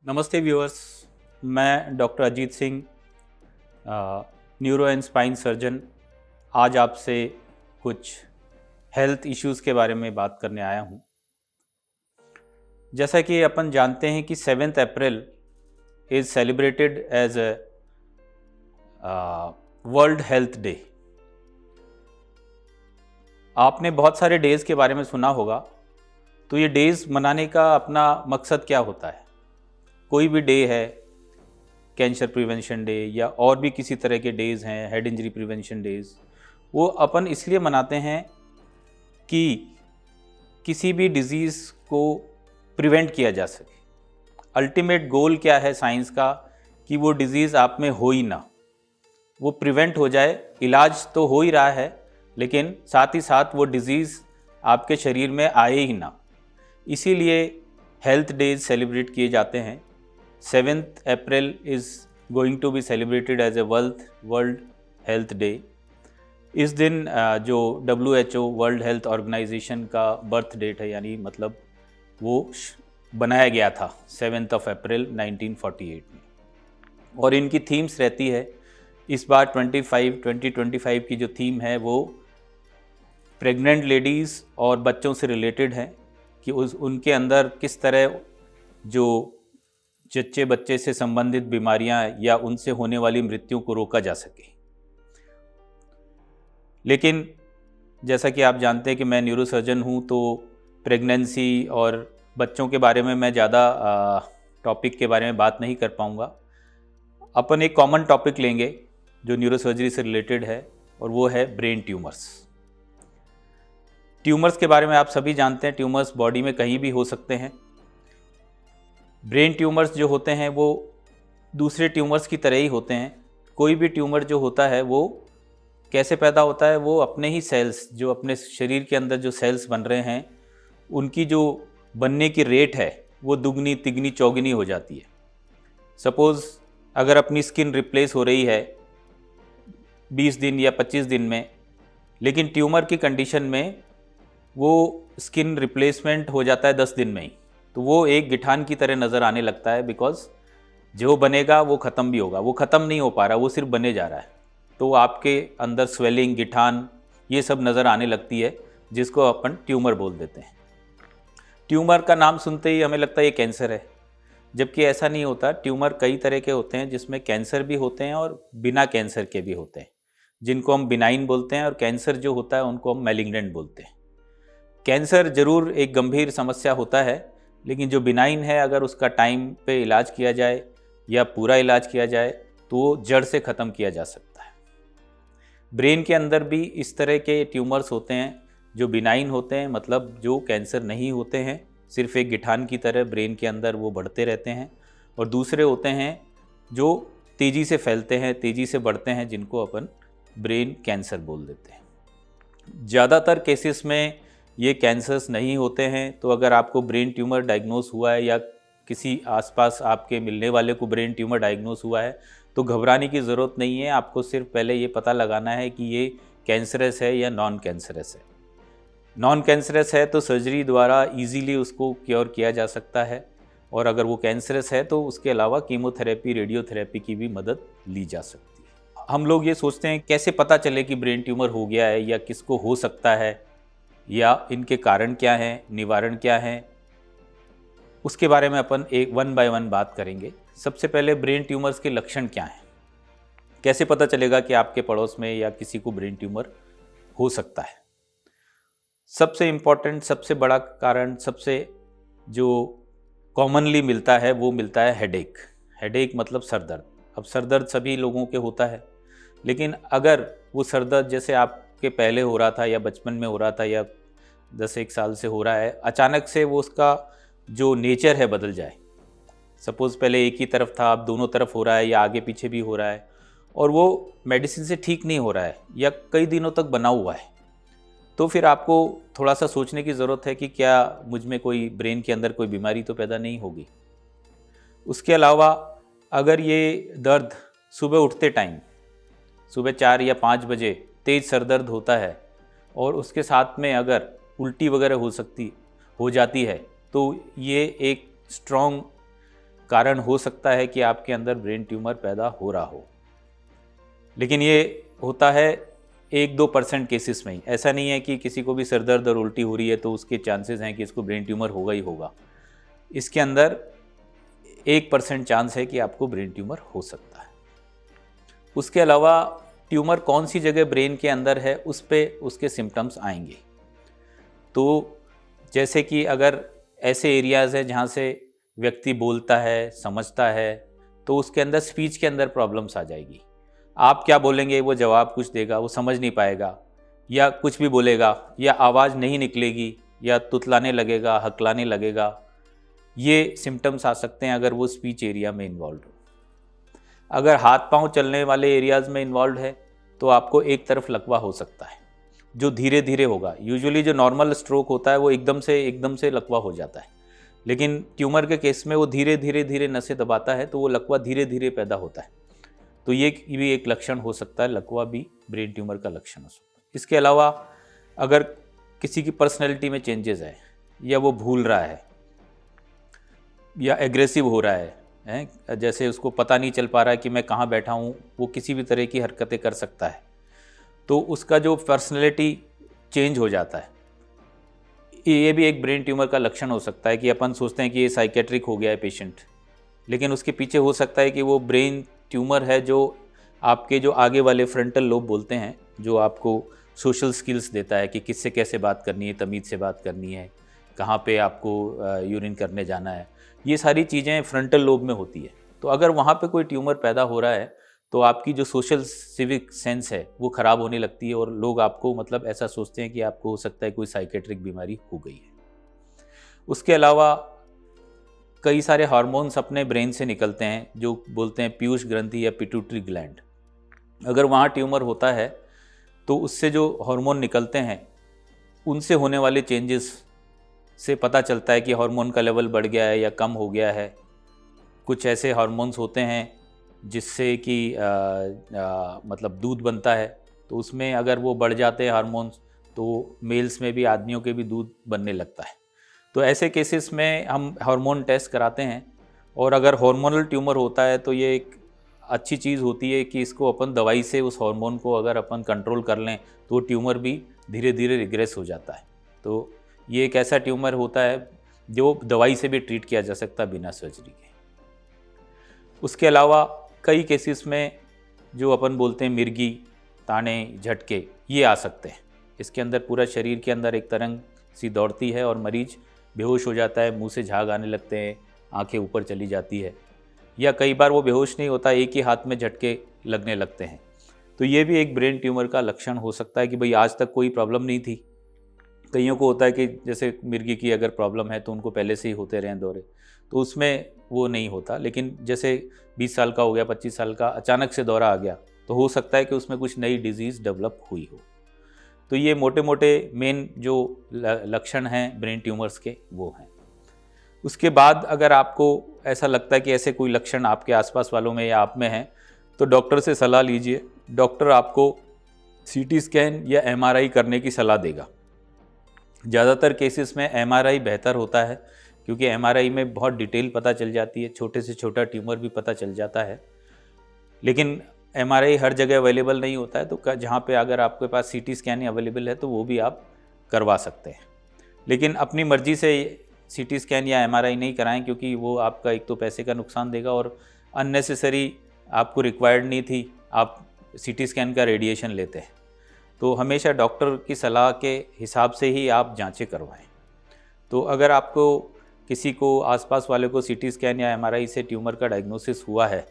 नमस्ते व्यूअर्स। मैं doctor Ajit Singh, neuro and spine surgeon, आज आपसे कुछ हेल्थ इश्यूज़ के बारे में बात करने आया हूँ। जैसा कि अपन जानते हैं कि 7 April is celebrated as a World Health Day. आपने बहुत सारे डेज़ के बारे में सुना होगा, तो ये डेज़ मनाने का अपना मकसद क्या होता है? कोई भी डे है, कैंसर प्रिवेंशन डे या और भी किसी तरह के डेज़ हैं, हेड इंजरी प्रिवेंशन डेज़, वो अपन इसलिए मनाते हैं कि किसी भी डिज़ीज़ को प्रिवेंट किया जा सके। अल्टीमेट गोल क्या है साइंस का? कि वो डिज़ीज़ आप में हो ही ना, वो प्रिवेंट हो जाए। इलाज तो हो ही रहा है, लेकिन साथ ही साथ वो डिज़ीज़ आपके शरीर में आए ही ना। इसीलिए हेल्थ डेज सेलिब्रेट किए जाते हैं। 7th April is going to be celebrated as a World Health Day. इस दिन जो WHO वर्ल्ड हेल्थ ऑर्गेनाइजेशन का बर्थ डेट है, यानी मतलब वो बनाया गया था 7 अप्रैल 1948 में। और इनकी थीम्स रहती है, इस बार 2025 की जो थीम है वो प्रेग्नेंट लेडीज़ और बच्चों से रिलेटेड है कि उनके अंदर किस तरह जो जच्चे बच्चे से संबंधित बीमारियां या उनसे होने वाली मृत्यु को रोका जा सके। लेकिन जैसा कि आप जानते हैं कि मैं न्यूरोसर्जन हूं, तो प्रेगनेंसी और बच्चों के बारे में मैं ज़्यादा टॉपिक के बारे में बात नहीं कर पाऊंगा। अपन एक कॉमन टॉपिक लेंगे जो न्यूरोसर्जरी से रिलेटेड है, और वो है ब्रेन ट्यूमर्स। ट्यूमर्स के बारे में आप सभी जानते हैं, ट्यूमर्स बॉडी में कहीं भी हो सकते हैं। ब्रेन ट्यूमर्स जो होते हैं वो दूसरे ट्यूमर्स की तरह ही होते हैं। कोई भी ट्यूमर जो होता है वो कैसे पैदा होता है? वो अपने ही सेल्स, जो अपने शरीर के अंदर जो सेल्स बन रहे हैं, उनकी जो बनने की रेट है वो दुगनी तिगनी चौगुनी हो जाती है। सपोज़ अगर अपनी स्किन रिप्लेस हो रही है 20 दिन या 25 दिन में, लेकिन ट्यूमर की कंडीशन में वो स्किन रिप्लेसमेंट हो जाता है 10 दिन में ही, तो वो एक गिठान की तरह नज़र आने लगता है। बिकॉज जो बनेगा वो ख़त्म भी होगा, वो ख़त्म नहीं हो पा रहा, वो सिर्फ बने जा रहा है। तो आपके अंदर स्वेलिंग, गिठान, ये सब नज़र आने लगती है, जिसको अपन ट्यूमर बोल देते हैं। ट्यूमर का नाम सुनते ही हमें लगता है ये कैंसर है, जबकि ऐसा नहीं होता। ट्यूमर कई तरह के होते हैं, जिसमें कैंसर भी होते हैं और बिना कैंसर के भी होते हैं, जिनको हम बिनाइन बोलते हैं, और कैंसर जो होता है उनको हम मैलिग्नेंट बोलते हैं। कैंसर जरूर एक गंभीर समस्या होता है, लेकिन जो बिनाइन है, अगर उसका टाइम पे इलाज किया जाए या पूरा इलाज किया जाए तो वो जड़ से ख़त्म किया जा सकता है। ब्रेन के अंदर भी इस तरह के ट्यूमर्स होते हैं जो बिनाइन होते हैं, मतलब जो कैंसर नहीं होते हैं, सिर्फ एक गिठान की तरह ब्रेन के अंदर वो बढ़ते रहते हैं। और दूसरे होते हैं जो तेज़ी से फैलते हैं, तेज़ी से बढ़ते हैं, जिनको अपन ब्रेन कैंसर बोल देते हैं। ज़्यादातर केसेस में ये कैंसर्स नहीं होते हैं। तो अगर आपको ब्रेन ट्यूमर डायग्नोस हुआ है या किसी आसपास आपके मिलने वाले को ब्रेन ट्यूमर डायग्नोस हुआ है, तो घबराने की ज़रूरत नहीं है। आपको सिर्फ पहले ये पता लगाना है कि ये कैंसरस है या नॉन कैंसरस है। नॉन कैंसरस है तो सर्जरी द्वारा इजीली उसको क्योर किया जा सकता है, और अगर वो कैंसरस है तो उसके अलावा कीमोथेरेपी, रेडियोथेरेपी की भी मदद ली जा सकती है। हम लोग ये सोचते हैं कैसे पता चले कि ब्रेन ट्यूमर हो गया है या किसको हो सकता है, या इनके कारण क्या हैं, निवारण क्या हैं, उसके बारे में अपन एक 1 बाय 1 बात करेंगे। सबसे पहले ब्रेन ट्यूमर्स के लक्षण क्या हैं, कैसे पता चलेगा कि आपके पड़ोस में या किसी को ब्रेन ट्यूमर हो सकता है। सबसे इम्पॉर्टेंट, सबसे बड़ा कारण, सबसे जो कॉमनली मिलता है वो मिलता है हेडेक। हेडेक मतलब सर दर्द। अब सर दर्द सभी लोगों के होता है, लेकिन अगर वो सर दर्द जैसे आपके पहले हो रहा था या बचपन में हो रहा था या 10-1 साल से हो रहा है, अचानक से वो उसका जो नेचर है बदल जाए, सपोज़ पहले एक ही तरफ था, अब दोनों तरफ हो रहा है या आगे पीछे भी हो रहा है, और वो मेडिसिन से ठीक नहीं हो रहा है या कई दिनों तक बना हुआ है, तो फिर आपको थोड़ा सा सोचने की ज़रूरत है कि क्या मुझ में कोई ब्रेन के अंदर कोई बीमारी तो पैदा नहीं होगी। उसके अलावा अगर ये दर्द सुबह उठते टाइम, सुबह 4 या 5 बजे तेज़ सर दर्द होता है, और उसके साथ में अगर उल्टी वगैरह हो जाती है, तो ये एक स्ट्रॉन्ग कारण हो सकता है कि आपके अंदर ब्रेन ट्यूमर पैदा हो रहा हो, लेकिन ये होता है 1-2% केसेस में ही। ऐसा नहीं है कि किसी को भी सर दर्द और उल्टी हो रही है तो उसके चांसेस हैं कि इसको ब्रेन ट्यूमर होगा ही होगा। इसके अंदर 1% चांस है कि आपको ब्रेन ट्यूमर हो सकता है। उसके अलावा ट्यूमर कौन सी जगह ब्रेन के अंदर है उस पे उसके सिम्टम्स आएंगे। तो जैसे कि अगर ऐसे एरियाज़ है जहाँ से व्यक्ति बोलता है, समझता है, तो उसके अंदर स्पीच के अंदर प्रॉब्लम्स आ जाएगी। आप क्या बोलेंगे वो जवाब कुछ देगा, वो समझ नहीं पाएगा, या कुछ भी बोलेगा या आवाज़ नहीं निकलेगी, या तुतलाने लगेगा, हकलाने लगेगा। ये सिम्टम्स आ सकते हैं अगर वो स्पीच एरिया में इन्वॉल्व हो। अगर हाथ पांव चलने वाले एरियाज़ में इन्वॉल्व है तो आपको एक तरफ लकवा हो सकता है, जो धीरे धीरे होगा। यूजुअली जो नॉर्मल स्ट्रोक होता है वो एकदम से लकवा हो जाता है, लेकिन ट्यूमर के केस में वो धीरे धीरे नसें दबाता है तो वो लकवा धीरे धीरे पैदा होता है। तो ये भी एक लक्षण हो सकता है, लकवा भी ब्रेन ट्यूमर का लक्षण हो सकता है। इसके अलावा अगर किसी की पर्सनैलिटी में चेंजेस है, या वो भूल रहा है, या एग्रेसिव हो रहा है, जैसे उसको पता नहीं चल पा रहा है कि मैं कहाँ बैठा हूँ, वो किसी भी तरह की हरकतें कर सकता है, तो उसका जो पर्सनैलिटी चेंज हो जाता है, ये भी एक ब्रेन ट्यूमर का लक्षण हो सकता है। कि अपन सोचते हैं कि ये साइकेट्रिक हो गया है पेशेंट, लेकिन उसके पीछे हो सकता है कि वो ब्रेन ट्यूमर है जो आपके जो आगे वाले फ्रंटल लोब बोलते हैं, जो आपको सोशल स्किल्स देता है कि किससे कैसे बात करनी है, तमीज़ से बात करनी है, कहाँ पे आपको यूरिन करने जाना है, ये सारी चीज़ें फ्रंटल लोब में होती है। तो अगर वहाँ पे कोई ट्यूमर पैदा हो रहा है तो आपकी जो सोशल सिविक सेंस है वो ख़राब होने लगती है, और लोग आपको मतलब ऐसा सोचते हैं कि आपको हो सकता है कोई साइकेट्रिक बीमारी हो गई है। उसके अलावा कई सारे हार्मोन्स अपने ब्रेन से निकलते हैं जो बोलते हैं पीयूष ग्रंथि या पिट्यूटरी ग्लैंड। अगर वहाँ ट्यूमर होता है तो उससे जो हार्मोन निकलते हैं उनसे होने वाले चेंजेस से पता चलता है कि हार्मोन का लेवल बढ़ गया है या कम हो गया है। कुछ ऐसे हार्मोन्स होते हैं जिससे कि मतलब दूध बनता है, तो उसमें अगर वो बढ़ जाते हैं हार्मोन्स तो मेल्स में भी, आदमियों के भी दूध बनने लगता है। तो ऐसे केसेस में हम हार्मोन टेस्ट कराते हैं, और अगर हार्मोनल ट्यूमर होता है तो ये एक अच्छी चीज़ होती है कि इसको अपन दवाई से उस हार्मोन को अगर अपन कंट्रोल कर लें तो ट्यूमर भी धीरे धीरे रिग्रेस हो जाता है। तो ये एक ऐसा ट्यूमर होता है जो दवाई से भी ट्रीट किया जा सकता है बिना सर्जरी के। उसके अलावा कई केसेस में जो अपन बोलते हैं मिर्गी, ताने, झटके, ये आ सकते हैं। इसके अंदर पूरा शरीर के अंदर एक तरंग सी दौड़ती है और मरीज बेहोश हो जाता है, मुंह से झाग आने लगते हैं, आंखें ऊपर चली जाती है, या कई बार वो बेहोश नहीं होता, एक ही हाथ में झटके लगने लगते हैं। तो ये भी एक ब्रेन ट्यूमर का लक्षण हो सकता है कि भाई आज तक कोई प्रॉब्लम नहीं थी। कईयों को होता है कि जैसे मिर्गी की अगर प्रॉब्लम है तो उनको पहले से ही होते रहे दौरे, तो उसमें वो नहीं होता। लेकिन जैसे 20 साल का हो गया, 25 साल का, अचानक से दौरा आ गया, तो हो सकता है कि उसमें कुछ नई डिजीज़ डेवलप हुई हो। तो ये मोटे मोटे मेन जो लक्षण हैं ब्रेन ट्यूमर्स के वो हैं। उसके बाद अगर आपको ऐसा लगता है कि ऐसे कोई लक्षण आपके आसपास वालों में या आप में हैं, तो डॉक्टर से सलाह लीजिए। डॉक्टर आपको सीटी स्कैन या एमआरआई करने की सलाह देगा। ज़्यादातर केसेस में एमआरआई बेहतर होता है, क्योंकि एमआरआई में बहुत डिटेल पता चल जाती है, छोटे से छोटा ट्यूमर भी पता चल जाता है। लेकिन एमआरआई हर जगह अवेलेबल नहीं होता है, तो जहाँ पे अगर आपके पास सीटी स्कैन अवेलेबल है तो वो भी आप करवा सकते हैं। लेकिन अपनी मर्जी से सीटी स्कैन या एमआरआई नहीं कराएं, क्योंकि वो आपका एक तो पैसे का नुकसान देगा और अननेसेसरी आपको रिक्वायर्ड नहीं थी, आप सीटी स्कैन का रेडिएशन लेते हैं। तो हमेशा डॉक्टर की सलाह के हिसाब से ही आप जांचें करवाएं। तो अगर आपको किसी को आसपास वाले को सीटी स्कैन या एमआरआई से ट्यूमर का डायग्नोसिस हुआ है,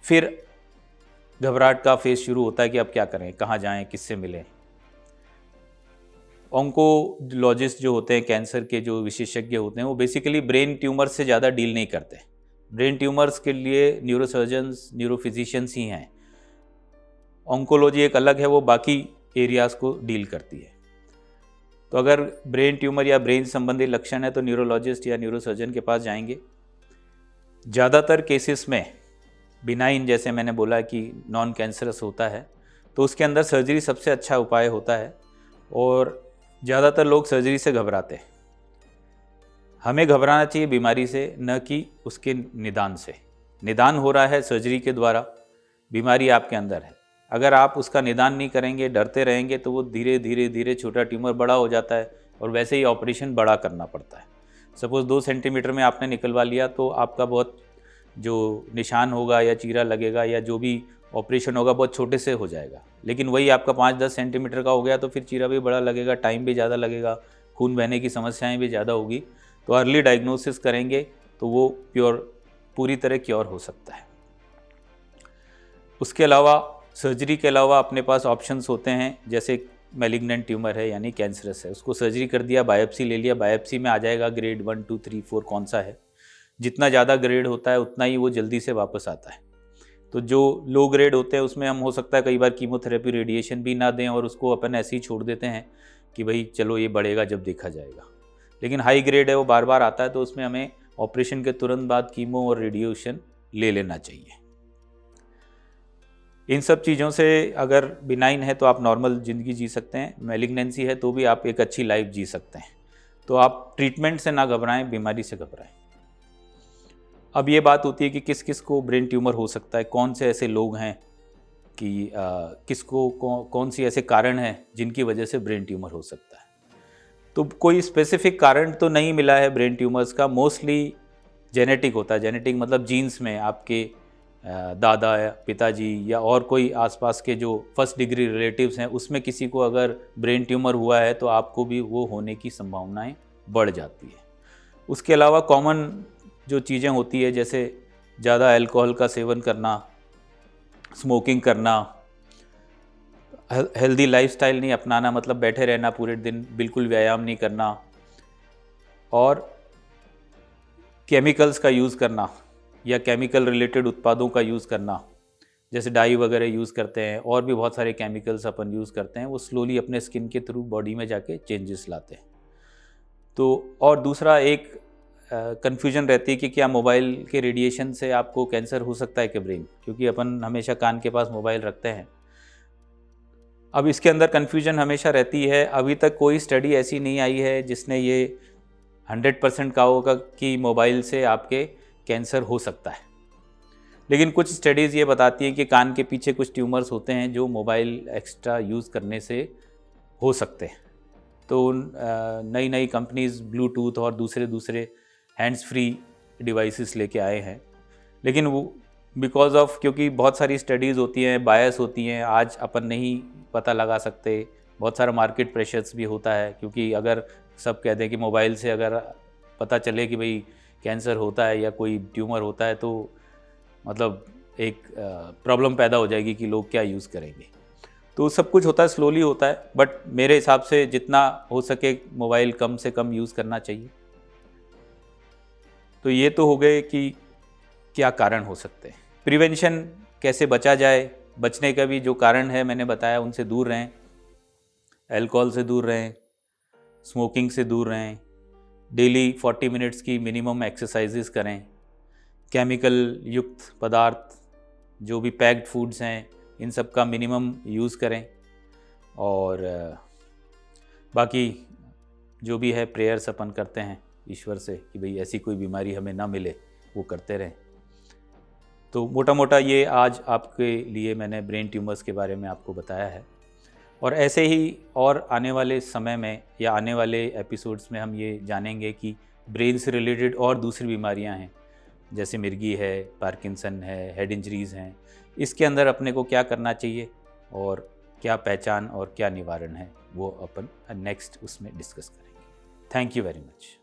फिर घबराहट का फेज शुरू होता है कि अब क्या करें, कहाँ जाएं, किससे मिलें। ऑन्कोलॉजिस्ट जो होते हैं, कैंसर के जो विशेषज्ञ होते हैं, वो बेसिकली ब्रेन ट्यूमर से ज़्यादा डील नहीं करते। ब्रेन ट्यूमर्स के लिए न्यूरोसर्जन्स, न्यूरोफिजिशियंस ही हैं। ऑन्कोलॉजी एक अलग है, वो बाकी एरियाज़ को डील करती है। तो अगर ब्रेन ट्यूमर या ब्रेन संबंधी लक्षण है तो न्यूरोलॉजिस्ट या न्यूरोसर्जन के पास जाएंगे। ज़्यादातर केसेस में बिनाइन, जैसे मैंने बोला कि नॉन कैंसरस होता है, तो उसके अंदर सर्जरी सबसे अच्छा उपाय होता है, और ज़्यादातर लोग सर्जरी से घबराते हैं। हमें घबराना चाहिए बीमारी से, न कि उसके निदान से। निदान हो रहा है सर्जरी के द्वारा, बीमारी आपके अंदर है। अगर आप उसका निदान नहीं करेंगे, डरते रहेंगे, तो वो धीरे धीरे धीरे छोटा ट्यूमर बड़ा हो जाता है और वैसे ही ऑपरेशन बड़ा करना पड़ता है। सपोज़ 2 सेंटीमीटर में आपने निकलवा लिया तो आपका बहुत जो निशान होगा या चीरा लगेगा या जो भी ऑपरेशन होगा बहुत छोटे से हो जाएगा। लेकिन वही आपका 5-10 सेंटीमीटर का हो गया तो फिर चीरा भी बड़ा लगेगा, टाइम भी ज़्यादा लगेगा, खून बहने की समस्याएं भी ज़्यादा होगी। तो अर्ली डायग्नोसिस करेंगे तो वो पूरी तरह क्योर हो सकता है। उसके अलावा सर्जरी के अलावा अपने पास ऑप्शंस होते हैं, जैसे मैलिग्नेंट ट्यूमर है यानी कैंसरस है, उसको सर्जरी कर दिया, बायोप्सी ले लिया, बायोप्सी में आ जाएगा ग्रेड 1, 2, 3, 4 कौन सा है। जितना ज़्यादा ग्रेड होता है उतना ही वो जल्दी से वापस आता है। तो जो लो ग्रेड होते हैं उसमें हम हो सकता है कई बार कीमोथेरेपी रेडिएशन भी ना दें और उसको अपन ऐसे ही छोड़ देते हैं कि भाई चलो ये बढ़ेगा जब देखा जाएगा। लेकिन हाई ग्रेड है, वो बार बार आता है, तो उसमें हमें ऑपरेशन के तुरंत बाद कीमो और रेडिएशन ले लेना चाहिए। इन सब चीज़ों से अगर बिनाइन है तो आप नॉर्मल ज़िंदगी जी सकते हैं, मैलिग्नेंसी है तो भी आप एक अच्छी लाइफ जी सकते हैं। तो आप ट्रीटमेंट से ना घबराएं, बीमारी से घबराएं। अब ये बात होती है कि किस किस को ब्रेन ट्यूमर हो सकता है, कौन से ऐसे लोग हैं कि किसको कौन सी ऐसे कारण हैं जिनकी वजह से ब्रेन ट्यूमर हो सकता है। तो कोई स्पेसिफिक कारण तो नहीं मिला है ब्रेन ट्यूमर्स का, मोस्टली जेनेटिक होता है। जेनेटिक मतलब जीन्स में आपके दादा या पिताजी या और कोई आसपास के जो फर्स्ट डिग्री रिलेटिव्स हैं उसमें किसी को अगर ब्रेन ट्यूमर हुआ है तो आपको भी वो होने की संभावनाएं बढ़ जाती है। उसके अलावा कॉमन जो चीज़ें होती है, जैसे ज़्यादा अल्कोहल का सेवन करना, स्मोकिंग करना, हेल्दी लाइफस्टाइल नहीं अपनाना, मतलब बैठे रहना पूरे दिन, बिल्कुल व्यायाम नहीं करना, और केमिकल्स का यूज़ करना या केमिकल रिलेटेड उत्पादों का यूज़ करना, जैसे डाई वगैरह यूज़ करते हैं और भी बहुत सारे केमिकल्स अपन यूज़ करते हैं, वो स्लोली अपने स्किन के थ्रू बॉडी में जाके चेंजेस लाते हैं। तो और दूसरा एक कन्फ्यूजन रहती है कि क्या मोबाइल के रेडिएशन से आपको कैंसर हो सकता है कि ब्रेन, क्योंकि अपन हमेशा कान के पास मोबाइल रखते हैं। अब इसके अंदर कन्फ्यूजन हमेशा रहती है। अभी तक कोई स्टडी ऐसी नहीं आई है जिसने ये 100% कहा होगा कि मोबाइल से आपके कैंसर हो सकता है। लेकिन कुछ स्टडीज़ ये बताती हैं कि कान के पीछे कुछ ट्यूमर्स होते हैं जो मोबाइल एक्स्ट्रा यूज़ करने से हो सकते हैं। तो नई नई कंपनीज़ ब्लूटूथ और दूसरे हैंड्स फ्री डिवाइसेस लेके आए हैं। लेकिन वो बिकॉज ऑफ, क्योंकि बहुत सारी स्टडीज़ होती हैं, बायस होती हैं, आज अपन नहीं पता लगा सकते, बहुत सारा मार्केट प्रेशर्स भी होता है। क्योंकि अगर सब कहते हैं कि मोबाइल से अगर पता चले कि भाई कैंसर होता है या कोई ट्यूमर होता है तो मतलब एक प्रॉब्लम पैदा हो जाएगी कि लोग क्या यूज़ करेंगे। तो सब कुछ होता है, स्लोली होता है, बट मेरे हिसाब से जितना हो सके मोबाइल कम से कम यूज़ करना चाहिए। तो ये तो हो गए कि क्या कारण हो सकते हैं। प्रिवेंशन कैसे बचा जाए, बचने का भी जो कारण है मैंने बताया, उनसे दूर रहें, अल्कोहल से दूर रहें, स्मोकिंग से दूर रहें, डेली 40 मिनट्स की मिनिमम एक्सरसाइजेस करें, केमिकल युक्त पदार्थ जो भी पैक्ड फूड्स हैं इन सब का मिनिमम यूज़ करें, और बाकी जो भी है प्रेयर्स अपन करते हैं ईश्वर से कि भाई ऐसी कोई बीमारी हमें ना मिले, वो करते रहें। तो मोटा मोटा ये आज आपके लिए मैंने ब्रेन ट्यूमर्स के बारे में आपको बताया है। और ऐसे ही और आने वाले समय में या आने वाले एपिसोड्स में हम ये जानेंगे कि ब्रेन से रिलेटेड और दूसरी बीमारियां हैं, जैसे मिर्गी है, पार्किंसन है, हेड इंजरीज़ हैं, इसके अंदर अपने को क्या करना चाहिए और क्या पहचान और क्या निवारण है, वो अपन नेक्स्ट उसमें डिस्कस करेंगे। Thank you very much.